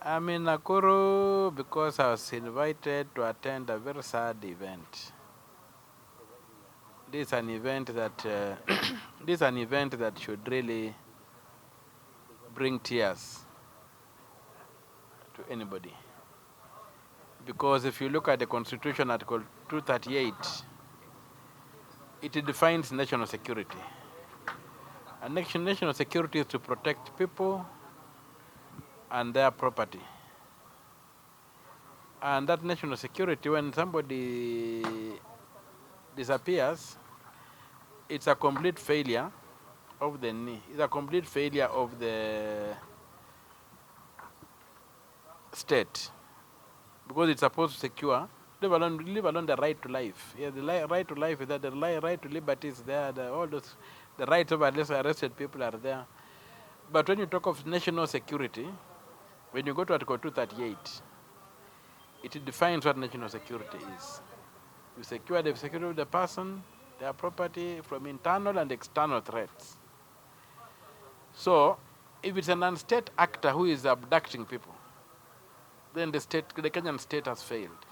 I'm in Nakuru because I was invited to attend a very sad event. This is an event that this is an event that should really bring tears to anybody. Because if you look at the Constitution, Article 238, it defines national security. And national security is to protect people and their property. And that national security, when somebody disappears, it's a complete failure of the it's a complete failure of the state, because it's supposed to secure, leave alone the right to life. Yeah, the right to life is there, the right to liberty is there, all those, the rights of arrested people are there. But when you talk of national security, when you go to Article 238, it defines what national security is. You secure the security of the person, their property from internal and external threats. So, if it's an unstate actor who is abducting people, then the Kenyan state has failed.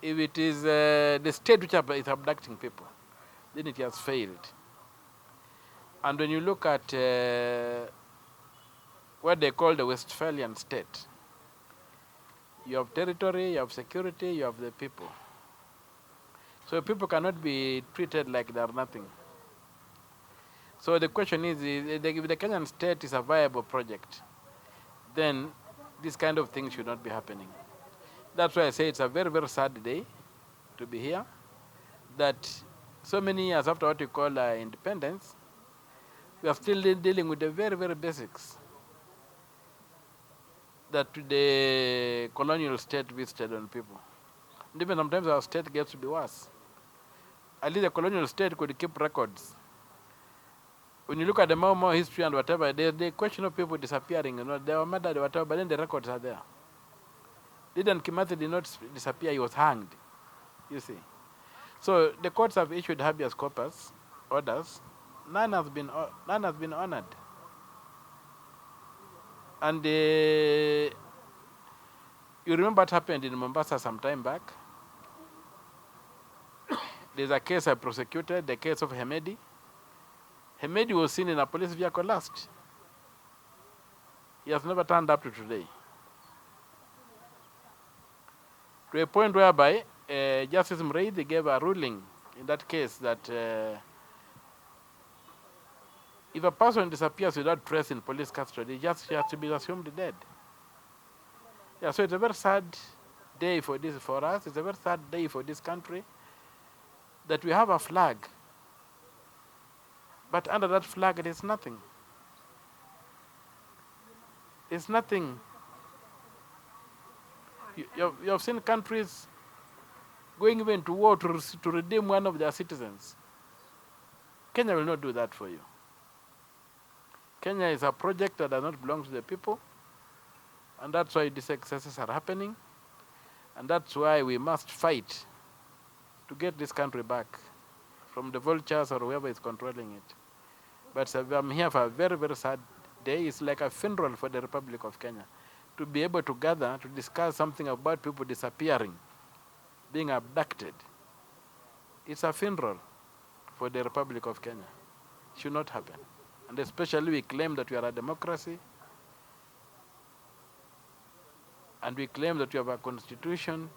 If it is the state which is abducting people, then it has failed. And when you look at what they call the Westphalian state, you have territory, you have security, you have the people. So people cannot be treated like they are nothing. So the question is, if the Kenyan state is a viable project, then this kind of thing should not be happening. That's why I say it's a very, very sad day to be here, that so many years after what you call independence, we are still dealing with the very, very basics that the colonial state visited on people. And even sometimes our state gets to be worse. At least the colonial state could keep records. When you look at the Mau history and whatever, the question of people disappearing, they were murdered, whatever, but then the records are there. Dedan Kimathi did not disappear, he was hanged, you see. So the courts have issued habeas corpus orders, none has been honored. And you remember what happened in Mombasa some time back? There's a case I prosecuted, the case of Hemedi. Hemedi was seen in a police vehicle last. He has never turned up to today. To a point whereby Justice Mreidhi gave a ruling in that case that if a person disappears without trace in police custody, he has to be assumed dead. Yeah, so it's a very sad day for us. It's a very sad day for this country that we have a flag, but under that flag it is nothing. It's nothing. You have seen countries going even to war to redeem one of their citizens. Kenya will not do that for you. Kenya is a project that does not belong to the people, and that's why these excesses are happening, and that's why we must fight to get this country back from the vultures or whoever is controlling it. But I'm here for a very, very sad day. It's like a funeral for the Republic of Kenya. To be able to gather, to discuss something about people disappearing, being abducted, it's a funeral for the Republic of Kenya. It should not happen. And especially we claim that we are a democracy, and we claim that we have a constitution,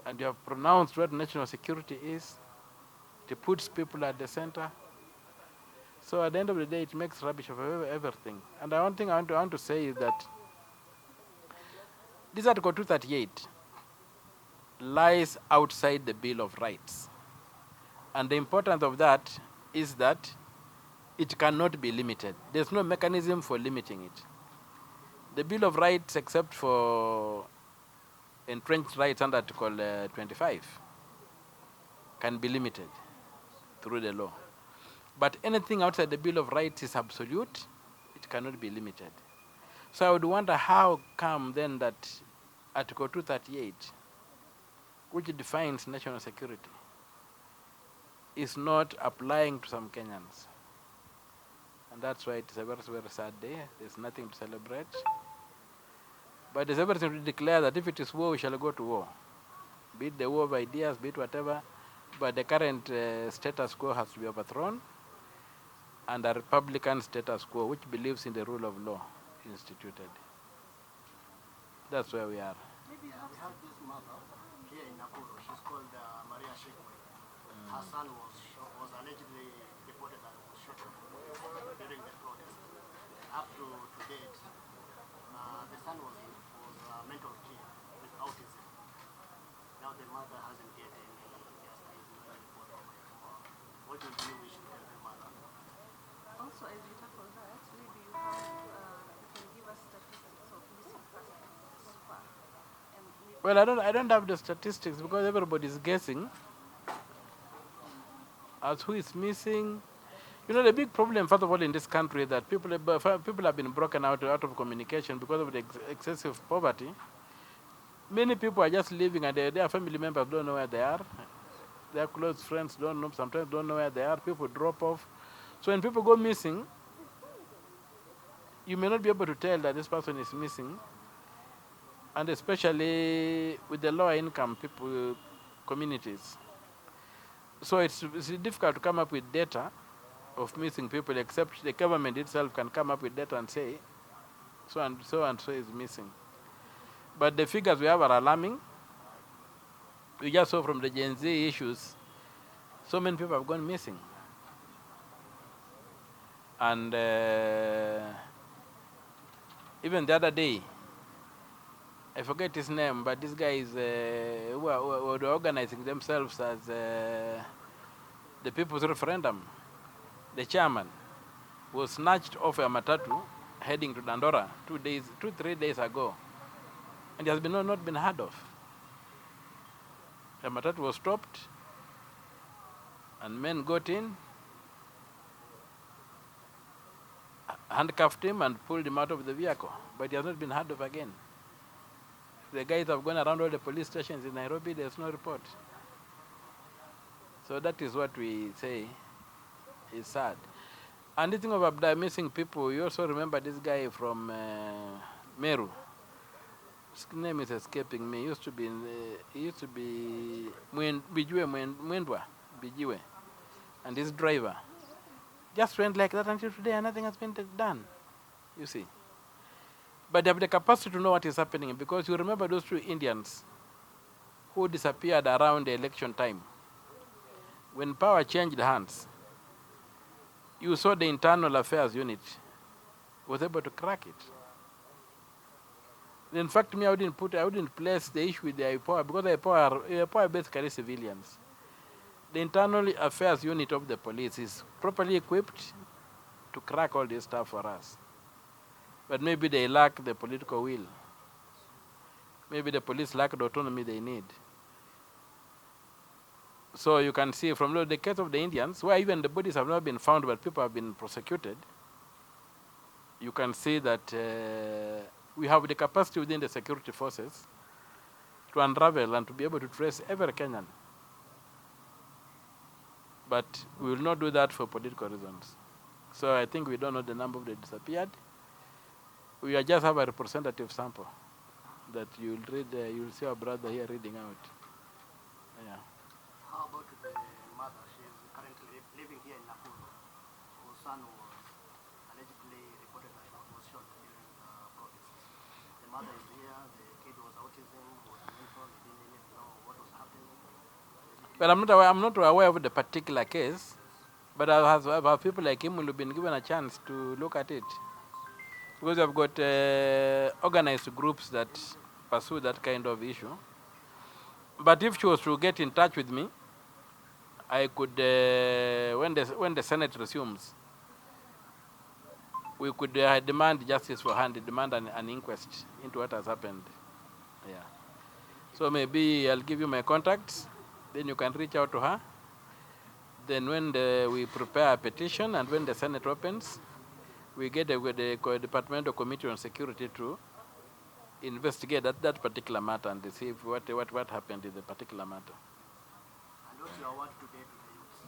and you have pronounced what national security is. It puts people at the center. So at the end of the day, it makes rubbish of everything. And one thing I want to say is that this Article 238 lies outside the Bill of Rights. And the importance of that is that it cannot be limited. There's no mechanism for limiting it. The Bill of Rights, except for entrenched rights under Article 25, can be limited through the law. But anything outside the Bill of Rights is absolute. It cannot be limited. So I would wonder how come then that Article 238, which defines national security, is not applying to some Kenyans. And that's why it's a very, very sad day. There's nothing to celebrate. But there's everything to declare that if it is war, we shall go to war. Be it the war of ideas, be it whatever. But the current status quo has to be overthrown, and a Republican status quo which believes in the rule of law instituted. That's where we are. We have this mother here in Nakuru. She's called Maria Shekwe. Her son was allegedly reported that was shot during the protest. Up to date, the son was mental care with autism. Now the mother hasn't get any justice, no report from her. What do you wish to tell the mother? Also, as you tackle that, maybe you can give us statistics of missing persons so far. And Well, I don't have the statistics because everybody's guessing as who is missing. You know, the big problem, first of all, in this country, that people have been broken out of communication because of the excessive poverty. Many people are just living, and their family members don't know where they are. Their close friends sometimes don't know where they are. People drop off. So when people go missing, you may not be able to tell that this person is missing, and especially with the lower income communities. So it's difficult to come up with data of missing people, except the government itself can come up with data and say, so and so is missing. But the figures we have are alarming. We just saw from the Gen Z issues, so many people have gone missing. And even the other day, I forget his name, but this guy is who are organizing themselves as the People's Referendum. The chairman was snatched off a matatu heading to Dandora 3 days ago, and he has not been heard of. The matatu was stopped, and men got in, handcuffed him, and pulled him out of the vehicle, but he has not been heard of again. The guys have gone around all the police stations in Nairobi, there's no report. So that is what we say is sad. And the thing of missing people, you also remember this guy from Meru. His name is escaping me. He used to be Mwendwa Bijiwe. And this driver just went like that until today, and nothing has been done. You see. But they have the capacity to know what is happening, because you remember those 2 Indians who disappeared around the election time. When power changed hands, you saw the internal affairs unit was able to crack it. In fact, I wouldn't place the issue with the IPOA, because IPOA are basically civilians. The internal affairs unit of the police is properly equipped to crack all this stuff for us. But maybe they lack the political will. Maybe the police lack the autonomy they need. So you can see from the case of the Indians, where even the bodies have not been found but people have been prosecuted, you can see that we have the capacity within the security forces to unravel and to be able to trace every Kenyan. But we will not do that for political reasons. So I think we don't know the number of the disappeared. We just have a representative sample that you'll read. You'll see our brother here reading out. Yeah. How about the mother? She is currently living here in Nakuru. Her son was allegedly reported that he was shot during the protests. The mother is here. The kid was autism, was mental. He didn't even know what was happening. But I'm not aware of the particular case. But I have people like him who have been given a chance to look at it. Because I've got organized groups that pursue that kind of issue. But if she was to get in touch with me, I could, when the Senate resumes, we could demand justice for her and demand an inquest into what has happened. Yeah. So maybe I'll give you my contacts, then you can reach out to her. Then when we prepare a petition and when the Senate opens, we get the Departmental Committee on Security to investigate that particular matter and see what happened in the particular matter. And what's your word today to the youth?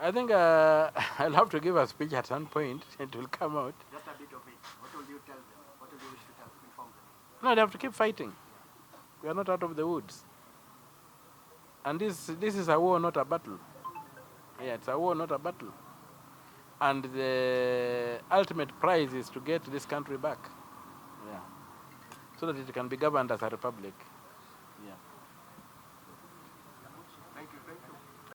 I think I'll have to give a speech at some point. It will come out. Just a bit of it. What will you tell them? What will you wish to tell, inform them? No, they have to keep fighting. We are not out of the woods. And this is a war, not a battle. Yeah, it's a war, not a battle. And the ultimate prize is to get this country back. Yeah. So that it can be governed as a republic. Yeah.